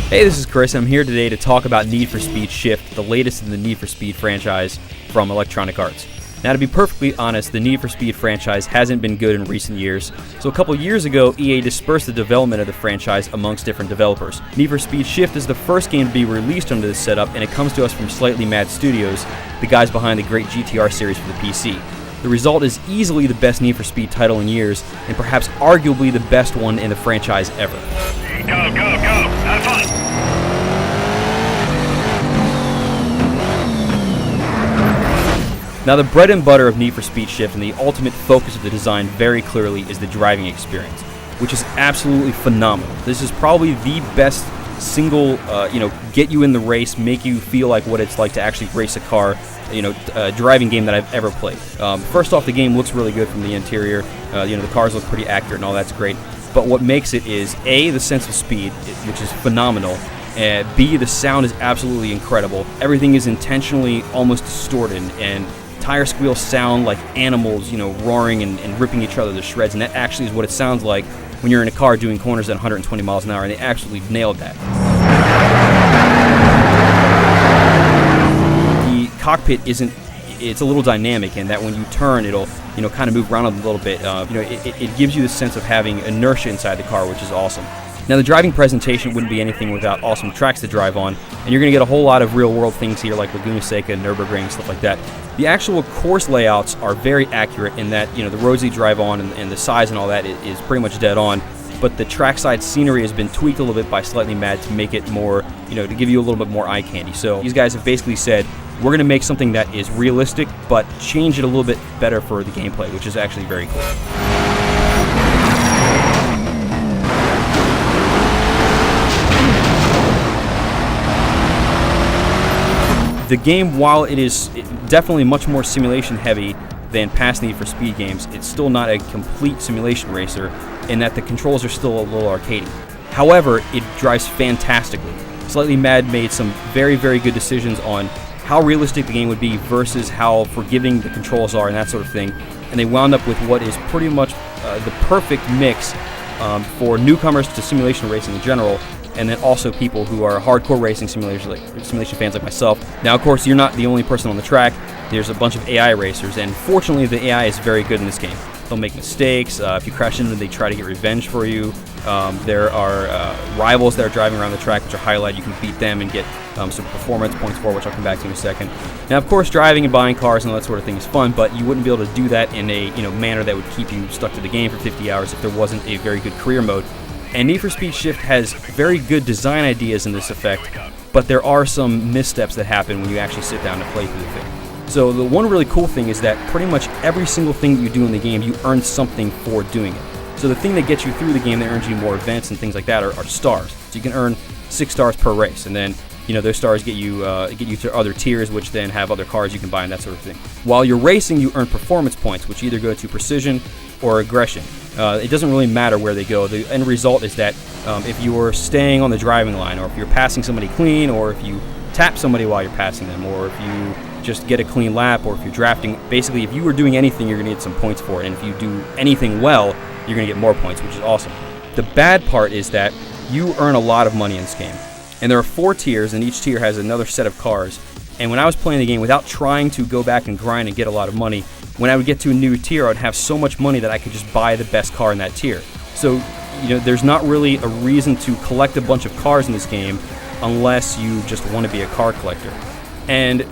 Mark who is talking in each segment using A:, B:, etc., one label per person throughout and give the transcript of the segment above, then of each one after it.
A: Hey, this is Chris. I'm here today to talk about Need for Speed Shift, the latest in the Need for Speed franchise from Electronic Arts. Now, to be perfectly honest, the Need for Speed franchise hasn't been good in recent years, so a couple years ago, EA dispersed the development of the franchise amongst different developers. Need for Speed Shift is the first game to be released under this setup, and it comes to us from Slightly Mad Studios, the guys behind the great GTR series for the PC. The result is easily the best Need for Speed title in years, and perhaps arguably the best one in the franchise ever.
B: Go, have fun!
A: Now, the bread and butter of Need for Speed Shift and the ultimate focus of the design very clearly is the driving experience, which is absolutely phenomenal. This is probably the best single, get you in the race, make you feel like what it's like to actually race a car, driving game that I've ever played. First off, the game looks really good from the interior. The cars look pretty accurate and all that's great. But what makes it is, A, the sense of speed, which is phenomenal. B, the sound is absolutely incredible. Everything is intentionally almost distorted, and tire squeals sound like animals, roaring and ripping each other to shreds, and that actually is what it sounds like when you're in a car doing corners at 120 miles an hour, and they actually nailed that. The cockpit it's a little dynamic in that when you turn, it'll, kind of move around a little bit. It gives you the sense of having inertia inside the car, which is awesome. Now, the driving presentation wouldn't be anything without awesome tracks to drive on, and you're going to get a whole lot of real-world things here like Laguna Seca, Nürburgring, stuff like that. The actual course layouts are very accurate in that, the roads you drive on and the size and all that is pretty much dead on, but the trackside scenery has been tweaked a little bit by Slightly Mad to make it more, to give you a little bit more eye candy. So these guys have basically said, we're going to make something that is realistic, but change it a little bit better for the gameplay, which is actually very cool. The game, while it is definitely much more simulation heavy than past Need for Speed games, it's still not a complete simulation racer in that the controls are still a little arcadey. However, it drives fantastically. Slightly Mad made some very, very good decisions on how realistic the game would be versus how forgiving the controls are and that sort of thing, and they wound up with what is pretty much the perfect mix for newcomers to simulation racing in general, and then also people who are hardcore racing simulation fans like myself. Now, of course, you're not the only person on the track. There's a bunch of AI racers, and fortunately, the AI is very good in this game. They'll make mistakes. If you crash into them, they try to get revenge for you. There are rivals that are driving around the track, which are highlighted. You can beat them and get some performance points for, which I'll come back to in a second. Now, of course, driving and buying cars and all that sort of thing is fun, but you wouldn't be able to do that in a manner that would keep you stuck to the game for 50 hours if there wasn't a very good career mode. And Need for Speed Shift has very good design ideas in this effect, but there are some missteps that happen when you actually sit down to play through the thing. So the one really cool thing is that pretty much every single thing that you do in the game, you earn something for doing it. So the thing that gets you through the game that earns you more events and things like that are stars. So you can earn 6 stars per race, and then those stars get you to other tiers, which then have other cars you can buy and that sort of thing. While you're racing, you earn performance points, which either go to precision or aggression. It doesn't really matter where they go. The end result is that if you're staying on the driving line, or if you're passing somebody clean, or if you tap somebody while you're passing them, or if you just get a clean lap, or if you're drafting, basically if you were doing anything, you're going to get some points for it. And if you do anything well, you're going to get more points, which is awesome. The bad part is that you earn a lot of money in this game. And there are 4 tiers, and each tier has another set of cars. And when I was playing the game, without trying to go back and grind and get a lot of money, when I would get to a new tier, I'd have so much money that I could just buy the best car in that tier. So, there's not really a reason to collect a bunch of cars in this game unless you just want to be a car collector. And,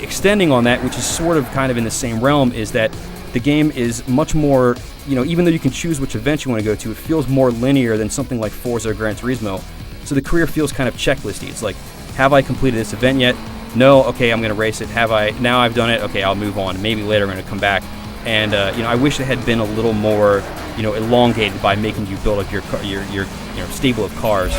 A: extending on that, which is sort of kind of in the same realm, is that the game is much more, even though you can choose which event you want to go to, it feels more linear than something like Forza or Gran Turismo. So the career feels kind of checklisty. It's like, have I completed this event yet? No, okay, I'm going to race it. Now I've done it, okay, I'll move on. Maybe later I'm going to come back. And, I wish it had been a little more, elongated by making you build up your stable of cars.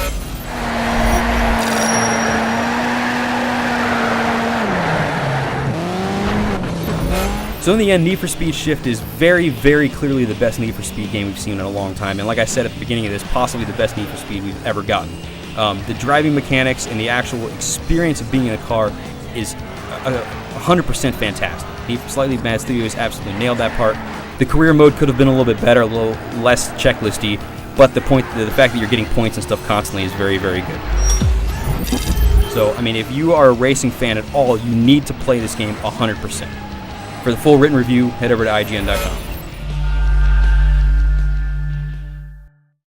A: So in the end, Need for Speed Shift is very, very clearly the best Need for Speed game we've seen in a long time. And like I said at the beginning of this, possibly the best Need for Speed we've ever gotten. The driving mechanics and the actual experience of being in a car is 100% fantastic. Slightly Mad Studios absolutely nailed that part. The career mode could have been a little bit better, a little less checklisty, but the fact that you're getting points and stuff constantly is very, very good. So, I mean, if you are a racing fan at all, you need to play this game 100%. For the full written review, head over to IGN.com.